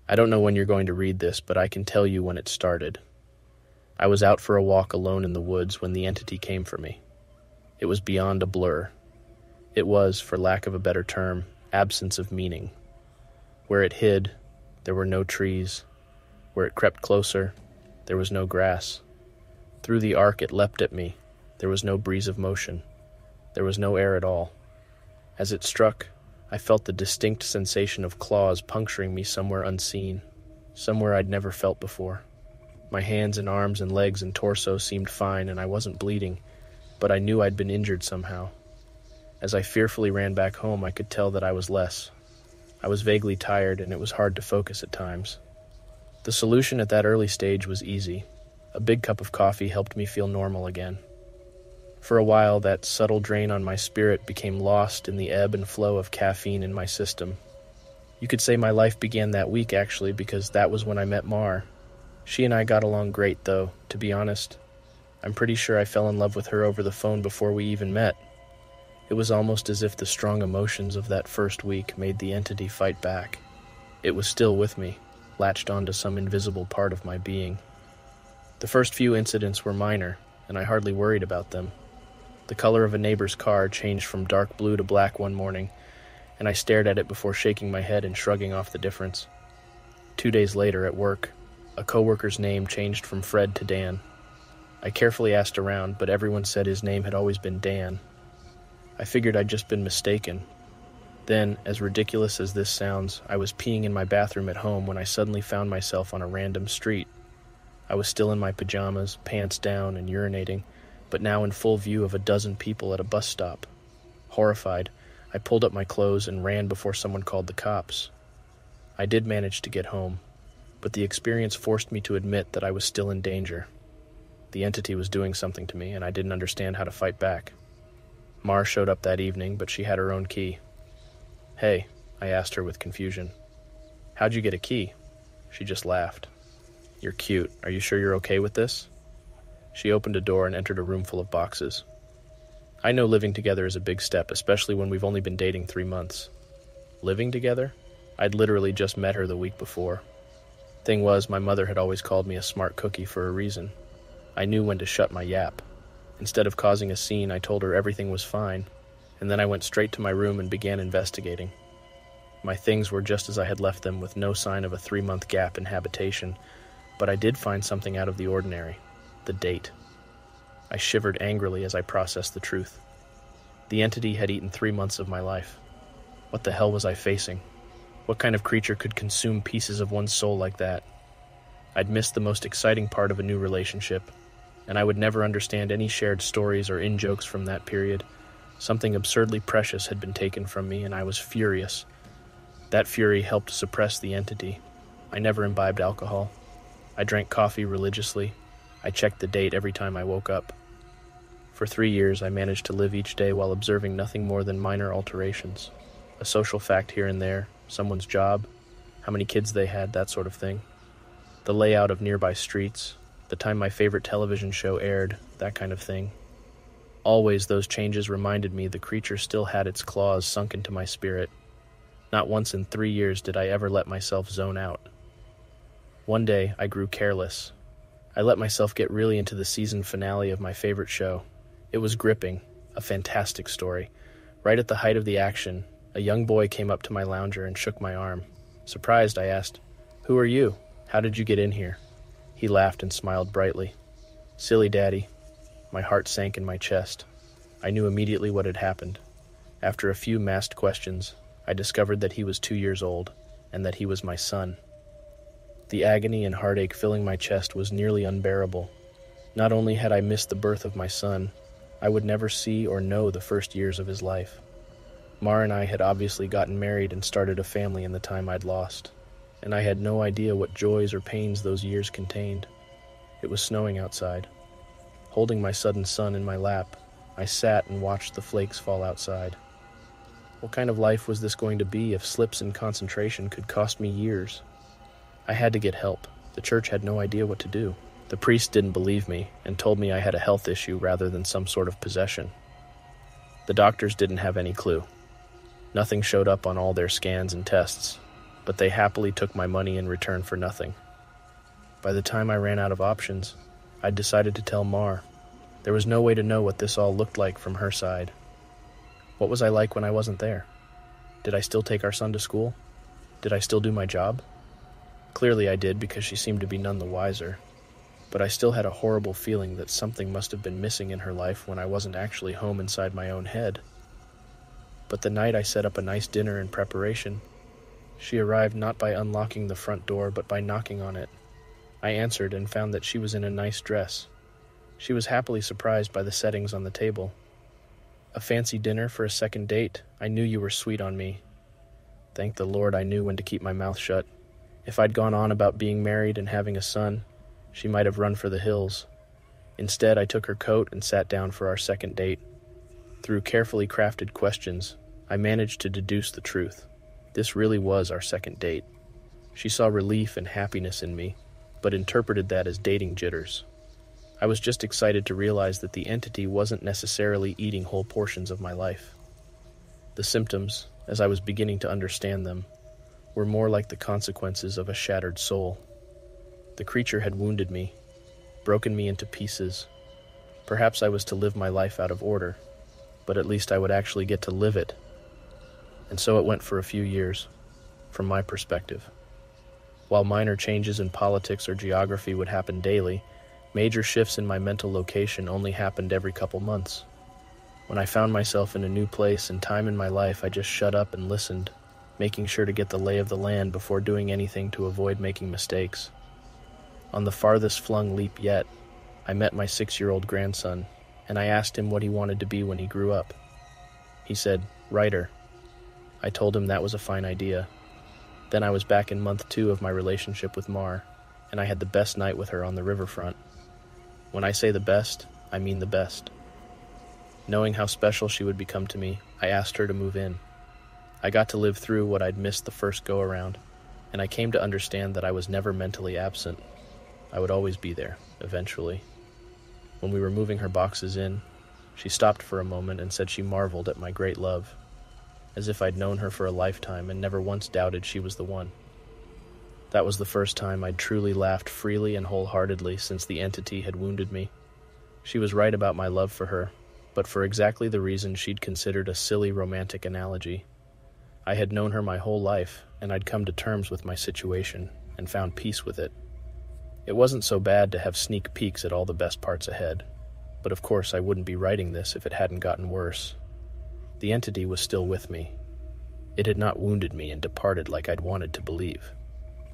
I don't know when you're going to read this, but I can tell you when it started. I was out for a walk alone in the woods when the entity came for me. It was beyond a blur. It was, for lack of a better term, absence of meaning. Where it hid, there were no trees. Where it crept closer, there was no grass. Through the arc it leapt at me. There was no breeze of motion. There was no air at all. As it struck, I felt the distinct sensation of claws puncturing me somewhere unseen, somewhere I'd never felt before. My hands and arms and legs and torso seemed fine, and I wasn't bleeding, but I knew I'd been injured somehow. As I fearfully ran back home, I could tell that I was less. I was vaguely tired, and it was hard to focus at times. The solution at that early stage was easy. A big cup of coffee helped me feel normal again. For a while, that subtle drain on my spirit became lost in the ebb and flow of caffeine in my system. You could say my life began that week, actually, because that was when I met Mar. She and I got along great, though, to be honest. I'm pretty sure I fell in love with her over the phone before we even met. It was almost as if the strong emotions of that first week made the entity fight back. It was still with me, latched onto some invisible part of my being. The first few incidents were minor, and I hardly worried about them. The color of a neighbor's car changed from dark blue to black one morning, and I stared at it before shaking my head and shrugging off the difference. 2 days later, at work, a coworker's name changed from Fred to Dan. I carefully asked around, but everyone said his name had always been Dan. I figured I'd just been mistaken. Then, as ridiculous as this sounds, I was peeing in my bathroom at home when I suddenly found myself on a random street. I was still in my pajamas, pants down, and urinating, but now in full view of a dozen people at a bus stop. Horrified, I pulled up my clothes and ran before someone called the cops. I did manage to get home, but the experience forced me to admit that I was still in danger. The entity was doing something to me, and I didn't understand how to fight back. Mar showed up that evening, but she had her own key. "Hey," I asked her with confusion. "How'd you get a key?" She just laughed. "You're cute. Are you sure you're okay with this?" She opened a door and entered a room full of boxes. I know living together is a big step, especially when we've only been dating 3 months. Living together? I'd literally just met her the week before. Thing was, my mother had always called me a smart cookie for a reason. I knew when to shut my yap. Instead of causing a scene, I told her everything was fine, and then I went straight to my room and began investigating. My things were just as I had left them, with no sign of a 3-month gap in habitation, but I did find something out of the ordinary. The date. I shivered angrily as I processed the truth. The entity had eaten 3 months of my life. What the hell was I facing? What kind of creature could consume pieces of one's soul like that? I'd missed the most exciting part of a new relationship, and I would never understand any shared stories or in-jokes from that period. Something absurdly precious had been taken from me, and I was furious. That fury helped suppress the entity. I never imbibed alcohol. I drank coffee religiously. I checked the date every time I woke up. For 3 years, I managed to live each day while observing nothing more than minor alterations. A social fact here and there, someone's job, how many kids they had, that sort of thing. The layout of nearby streets, the time my favorite television show aired, that kind of thing. Always those changes reminded me the creature still had its claws sunk into my spirit. Not once in 3 years did I ever let myself zone out. One day, I grew careless. I let myself get really into the season finale of my favorite show. It was gripping, a fantastic story. Right at the height of the action, a young boy came up to my lounger and shook my arm. Surprised, I asked, "Who are you? How did you get in here?" He laughed and smiled brightly. "Silly daddy." My heart sank in my chest. I knew immediately what had happened. After a few masked questions, I discovered that he was 2 years old, and that he was my son. The agony and heartache filling my chest was nearly unbearable. Not only had I missed the birth of my son, I would never see or know the first years of his life. Mar and I had obviously gotten married and started a family in the time I'd lost, and I had no idea what joys or pains those years contained. It was snowing outside. Holding my sudden son in my lap, I sat and watched the flakes fall outside. What kind of life was this going to be if slips in concentration could cost me years? I had to get help. The church had no idea what to do. The priest didn't believe me and told me I had a health issue rather than some sort of possession. The doctors didn't have any clue. Nothing showed up on all their scans and tests. but they happily took my money in return for nothing. By the time I ran out of options, I'd decided to tell Mar. There was no way to know what this all looked like from her side. What was I like when I wasn't there? Did I still take our son to school? Did I still do my job? Clearly I did, because she seemed to be none the wiser. But I still had a horrible feeling that something must have been missing in her life when I wasn't actually home inside my own head. But the night I set up a nice dinner in preparation, she arrived not by unlocking the front door, but by knocking on it. I answered and found that she was in a nice dress. She was happily surprised by the settings on the table. A fancy dinner for a second date. I knew you were sweet on me. Thank the Lord I knew when to keep my mouth shut. If I'd gone on about being married and having a son, she might have run for the hills. Instead, I took her coat and sat down for our second date. Through carefully crafted questions, I managed to deduce the truth. This really was our second date. She saw relief and happiness in me, but interpreted that as dating jitters. I was just excited to realize that the entity wasn't necessarily eating whole portions of my life. The symptoms, as I was beginning to understand them, were more like the consequences of a shattered soul. The creature had wounded me, broken me into pieces. Perhaps I was to live my life out of order, but at least I would actually get to live it. And so it went for a few years, from my perspective. While minor changes in politics or geography would happen daily, major shifts in my mental location only happened every couple months. When I found myself in a new place and time in my life, I just shut up and listened, making sure to get the lay of the land before doing anything to avoid making mistakes. On the farthest flung leap yet, I met my 6-year-old grandson, and I asked him what he wanted to be when he grew up. He said, "Writer." I told him that was a fine idea. Then I was back in month 2 of my relationship with Mar, and I had the best night with her on the riverfront. When I say the best, I mean the best. Knowing how special she would become to me, I asked her to move in. I got to live through what I'd missed the first go-around, and I came to understand that I was never mentally absent. I would always be there, eventually. When we were moving her boxes in, she stopped for a moment and said she marveled at my great love, as if I'd known her for a lifetime and never once doubted she was the one. That was the first time I'd truly laughed freely and wholeheartedly since the entity had wounded me. She was right about my love for her, but for exactly the reason she'd considered a silly romantic analogy. I had known her my whole life, and I'd come to terms with my situation and found peace with it. It wasn't so bad to have sneak peeks at all the best parts ahead, but of course I wouldn't be writing this if it hadn't gotten worse. The entity was still with me. It had not wounded me and departed like I'd wanted to believe.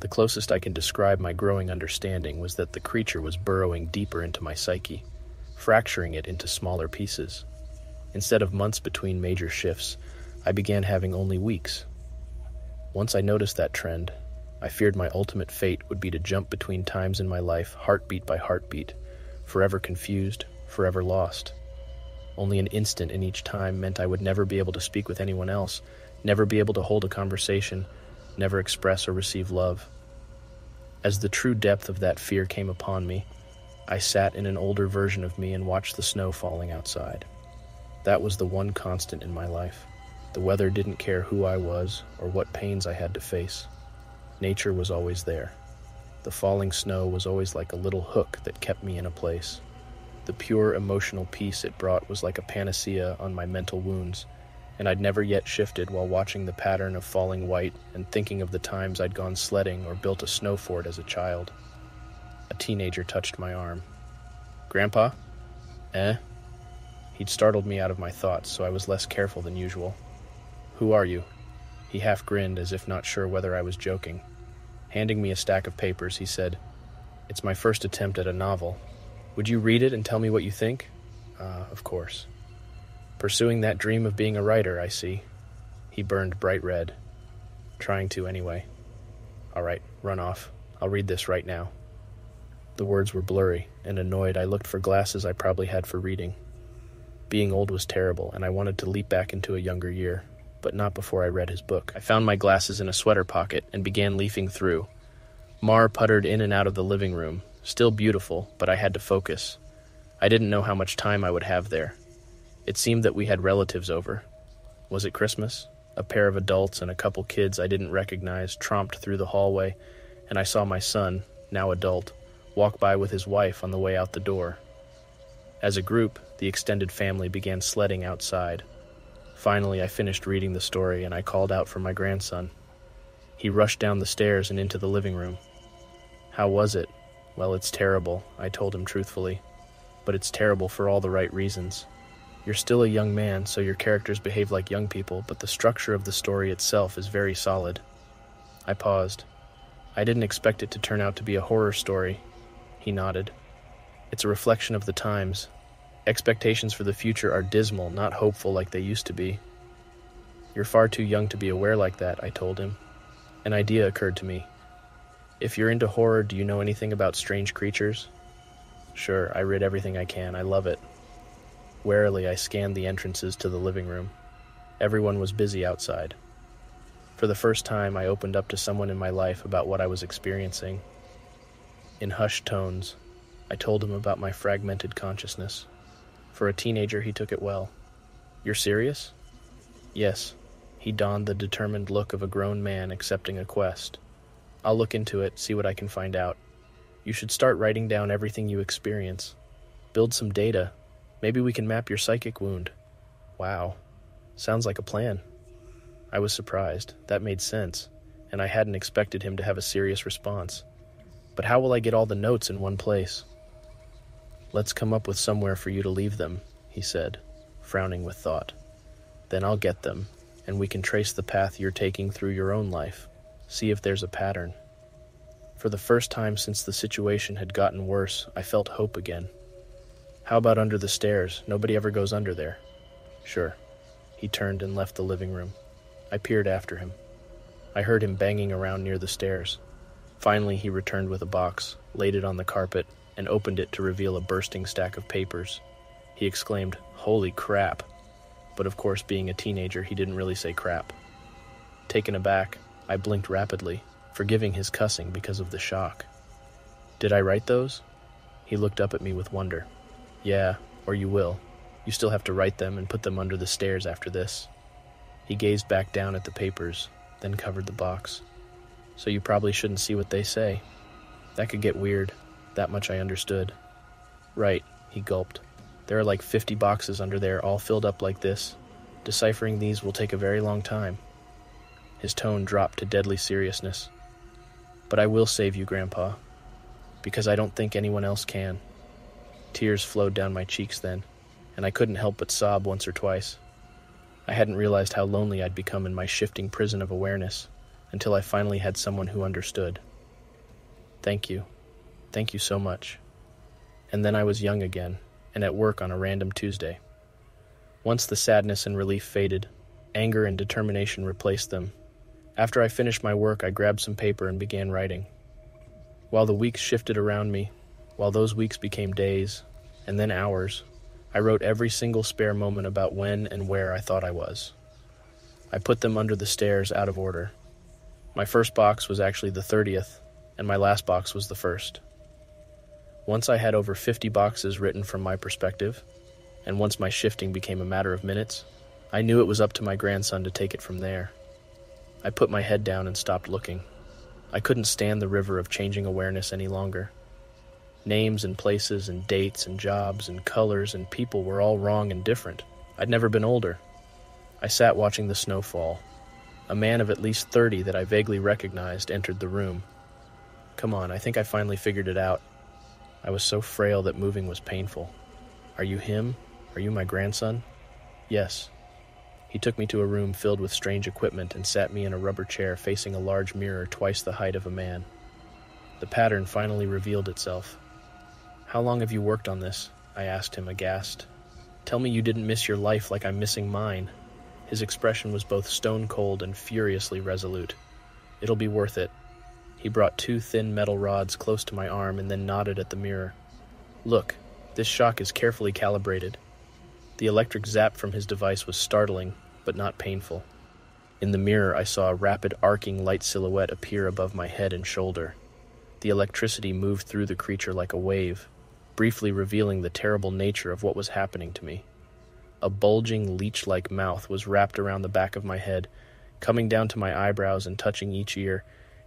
The closest I can describe my growing understanding was that the creature was burrowing deeper into my psyche, fracturing it into smaller pieces. Instead of months between major shifts, I began having only weeks. Once I noticed that trend, I feared my ultimate fate would be to jump between times in my life, heartbeat by heartbeat, forever confused, forever lost. Only an instant in each time meant I would never be able to speak with anyone else, never be able to hold a conversation, never express or receive love. As the true depth of that fear came upon me, I sat in an older version of me and watched the snow falling outside. That was the one constant in my life. The weather didn't care who I was or what pains I had to face. Nature was always there. The falling snow was always like a little hook that kept me in a place. The pure emotional peace it brought was like a panacea on my mental wounds, and I'd never yet shifted while watching the pattern of falling white and thinking of the times I'd gone sledding or built a snow fort as a child. A teenager touched my arm. "Grandpa?" "Eh?" He'd startled me out of my thoughts, so I was less careful than usual. "Who are you?" He half grinned as if not sure whether I was joking. Handing me a stack of papers, he said, "It's my first attempt at a novel. Would you read it and tell me what you think?" Of course. Pursuing that dream of being a writer, I see. He burned bright red. Trying to, anyway. "All right, run off. I'll read this right now." The words were blurry, and annoyed, I looked for glasses I probably had for reading. Being old was terrible, and I wanted to leap back into a younger year, but not before I read his book. I found my glasses in a sweater pocket and began leafing through. Mar puttered in and out of the living room, still beautiful, but I had to focus. I didn't know how much time I would have there. It seemed that we had relatives over. Was it Christmas? A pair of adults and a couple kids I didn't recognize tromped through the hallway, and I saw my son, now adult, walk by with his wife on the way out the door. As a group, the extended family began sledding outside. Finally, I finished reading the story, and I called out for my grandson. He rushed down the stairs and into the living room. "How was it?" "Well, it's terrible," I told him truthfully. "But it's terrible for all the right reasons. You're still a young man, so your characters behave like young people, but the structure of the story itself is very solid." I paused. "I didn't expect it to turn out to be a horror story." He nodded. "It's a reflection of the times. Expectations for the future are dismal, not hopeful like they used to be." "You're far too young to be aware like that," I told him. An idea occurred to me. "If you're into horror, do you know anything about strange creatures?" "Sure, I read everything I can. I love it." Warily, I scanned the entrances to the living room. Everyone was busy outside. For the first time, I opened up to someone in my life about what I was experiencing. In hushed tones, I told him about my fragmented consciousness. For a teenager, he took it well. "You're serious?" "Yes." He donned the determined look of a grown man accepting a quest. "I'll look into it, see what I can find out. You should start writing down everything you experience. Build some data. Maybe we can map your psychic wound." "Wow. Sounds like a plan." I was surprised. That made sense, and I hadn't expected him to have a serious response. "But how will I get all the notes in one place?" "Let's come up with somewhere for you to leave them," he said, frowning with thought. "Then I'll get them, and we can trace the path you're taking through your own life. See if there's a pattern." For the first time since the situation had gotten worse, I felt hope again. "How about under the stairs? Nobody ever goes under there." "Sure." He turned and left the living room. I peered after him. I heard him banging around near the stairs. Finally, he returned with a box, laid it on the carpet, and opened it to reveal a bursting stack of papers. He exclaimed, "Holy crap!" But of course, being a teenager, he didn't really say crap. Taken aback, I blinked rapidly, forgiving his cussing because of the shock. "Did I write those?" He looked up at me with wonder. "Yeah, or you will. You still have to write them and put them under the stairs after this." He gazed back down at the papers, then covered the box. "So you probably shouldn't see what they say. That could get weird. That much I understood." "Right," he gulped. "There are like 50 boxes under there, all filled up like this. Deciphering these will take a very long time." His tone dropped to deadly seriousness. "But I will save you, Grandpa, because I don't think anyone else can." Tears flowed down my cheeks then, and I couldn't help but sob once or twice. I hadn't realized how lonely I'd become in my shifting prison of awareness, until I finally had someone who understood. "Thank you. Thank you so much." And then I was young again, and at work on a random Tuesday. Once the sadness and relief faded, anger and determination replaced them. After I finished my work, I grabbed some paper and began writing. While the weeks shifted around me, while those weeks became days, and then hours, I wrote every single spare moment about when and where I thought I was. I put them under the stairs out of order. My first box was actually the 30th, and my last box was the 1st. Once I had over 50 boxes written from my perspective, and once my shifting became a matter of minutes, I knew it was up to my grandson to take it from there. I put my head down and stopped looking. I couldn't stand the river of changing awareness any longer. Names and places and dates and jobs and colors and people were all wrong and different. I'd never been older. I sat watching the snow fall. A man of at least 30 that I vaguely recognized entered the room. "Come on, I think I finally figured it out." I was so frail that moving was painful. "Are you him? Are you my grandson?" "Yes." He took me to a room filled with strange equipment and sat me in a rubber chair facing a large mirror twice the height of a man. The pattern finally revealed itself. "How long have you worked on this?" I asked him, aghast. "Tell me you didn't miss your life like I'm missing mine." His expression was both stone-cold and furiously resolute. "It'll be worth it." He brought 2 thin metal rods close to my arm and then nodded at the mirror. "Look, this shock is carefully calibrated." The electric zap from his device was startling, but not painful. In the mirror, I saw a rapid arcing light silhouette appear above my head and shoulder. The electricity moved through the creature like a wave, briefly revealing the terrible nature of what was happening to me. A bulging, leech-like mouth was wrapped around the back of my head, coming down to my eyebrows and touching each ear,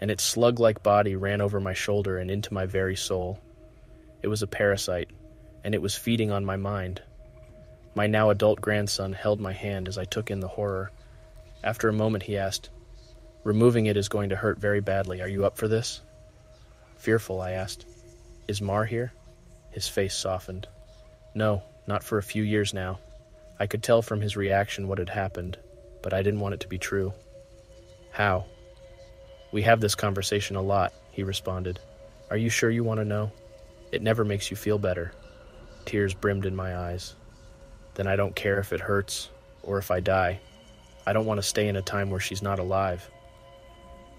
and its slug-like body ran over my shoulder and into my very soul. It was a parasite, and it was feeding on my mind. My now adult grandson held my hand as I took in the horror. After a moment he asked, "Removing it is going to hurt very badly. Are you up for this?" Fearful, I asked, "Is Mar here?" His face softened. "No, not for a few years now." I could tell from his reaction what had happened, but I didn't want it to be true. "How?" "We have this conversation a lot," he responded. "Are you sure you want to know? It never makes you feel better." Tears brimmed in my eyes. "Then I don't care if it hurts, or if I die. I don't want to stay in a time where she's not alive."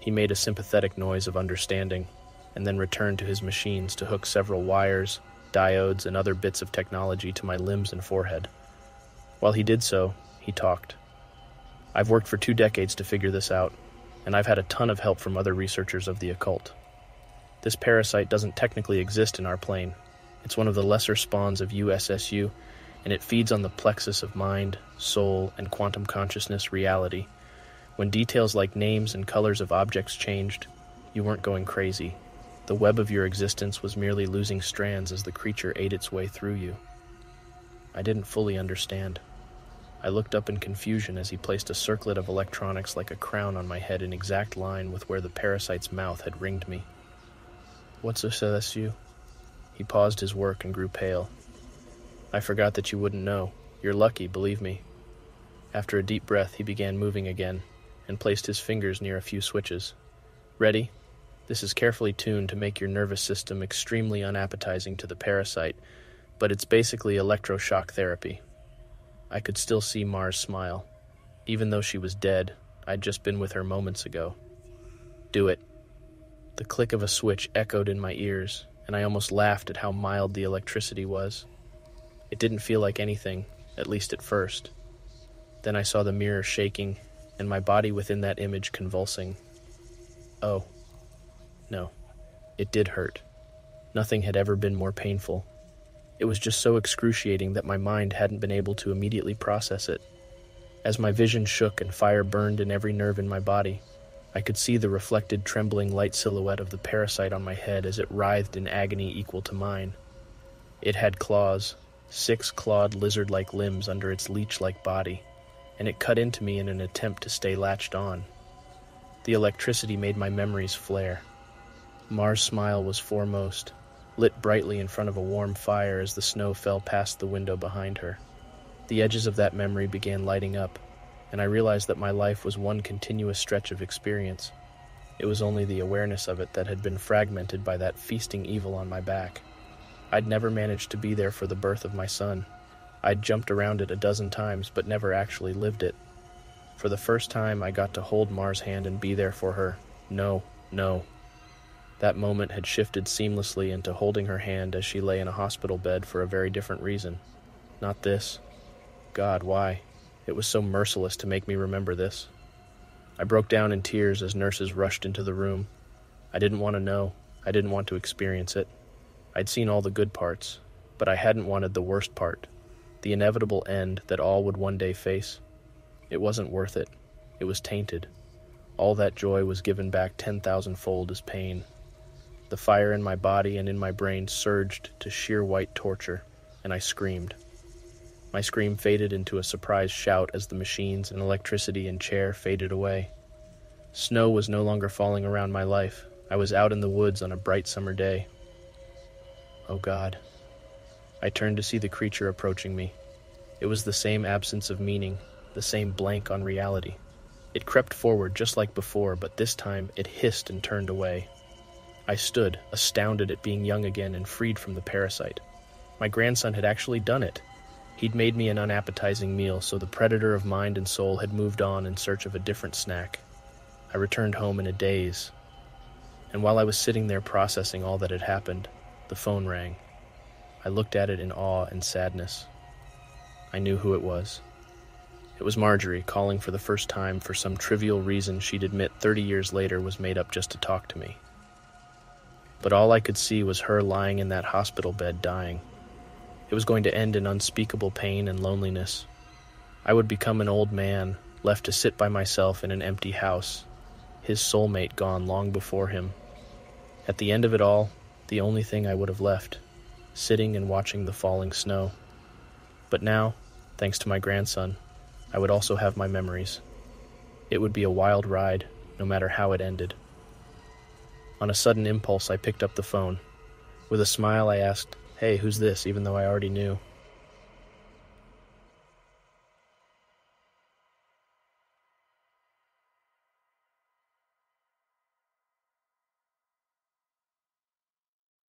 He made a sympathetic noise of understanding, and then returned to his machines to hook several wires, diodes, and other bits of technology to my limbs and forehead. While he did so, he talked. "I've worked for 2 decades to figure this out, and I've had a ton of help from other researchers of the occult. This parasite doesn't technically exist in our plane. It's one of the lesser spawns of USSU, and it feeds on the plexus of mind, soul, and quantum consciousness reality. When details like names and colors of objects changed, you weren't going crazy. The web of your existence was merely losing strands as the creature ate its way through you." I didn't fully understand. I looked up in confusion as he placed a circlet of electronics like a crown on my head in exact line with where the parasite's mouth had ringed me. "What's a CSU?" He paused his work and grew pale. "I forgot that you wouldn't know. You're lucky, believe me." After a deep breath, he began moving again, and placed his fingers near a few switches. "Ready? This is carefully tuned to make your nervous system extremely unappetizing to the parasite, but it's basically electroshock therapy." I could still see Mar's smile. Even though she was dead, I'd just been with her moments ago. "Do it." The click of a switch echoed in my ears, and I almost laughed at how mild the electricity was. It didn't feel like anything, at least at first. Then I saw the mirror shaking, and my body within that image convulsing. Oh. No. It did hurt. Nothing had ever been more painful. It was just so excruciating that my mind hadn't been able to immediately process it. As my vision shook and fire burned in every nerve in my body, I could see the reflected, trembling light silhouette of the parasite on my head as it writhed in agony equal to mine. It had claws, 6 clawed lizard-like limbs under its leech-like body, and it cut into me in an attempt to stay latched on. The electricity made my memories flare. Mar's smile was foremost, lit brightly in front of a warm fire as the snow fell past the window behind her. The edges of that memory began lighting up, and I realized that my life was one continuous stretch of experience. It was only the awareness of it that had been fragmented by that feasting evil on my back. I'd never managed to be there for the birth of my son. I'd jumped around it a dozen times, but never actually lived it. For the first time, I got to hold Mar's hand and be there for her. No. That moment had shifted seamlessly into holding her hand as she lay in a hospital bed for a very different reason. Not this. God, why? It was so merciless to make me remember this. I broke down in tears as nurses rushed into the room. I didn't want to know. I didn't want to experience it. I'd seen all the good parts, but I hadn't wanted the worst part, the inevitable end that all would one day face. It wasn't worth it. It was tainted. All that joy was given back 10,000-fold as pain. The fire in my body and in my brain surged to sheer white torture, and I screamed. My scream faded into a surprised shout as the machines and electricity and chair faded away. Snow was no longer falling around my life. I was out in the woods on a bright summer day. Oh God. I turned to see the creature approaching me. It was the same absence of meaning, the same blank on reality. It crept forward just like before, but this time it hissed and turned away. I stood, astounded at being young again and freed from the parasite. My grandson had actually done it. He'd made me an unappetizing meal, so the predator of mind and soul had moved on in search of a different snack. I returned home in a daze. And while I was sitting there processing all that had happened, the phone rang. I looked at it in awe and sadness. I knew who it was. It was Marjorie calling for the first time for some trivial reason she'd admit 30 years later was made up just to talk to me. But all I could see was her lying in that hospital bed dying. It was going to end in unspeakable pain and loneliness, I would become an old man, left to sit by myself in an empty house, his soulmate gone long before him. At the end of it all, the only thing I would have left, sitting and watching the falling snow. But now, thanks to my grandson, I would also have my memories. It would be a wild ride, no matter how it ended. On a sudden impulse, I picked up the phone. With a smile, I asked, "Hey, who's this?" even though I already knew.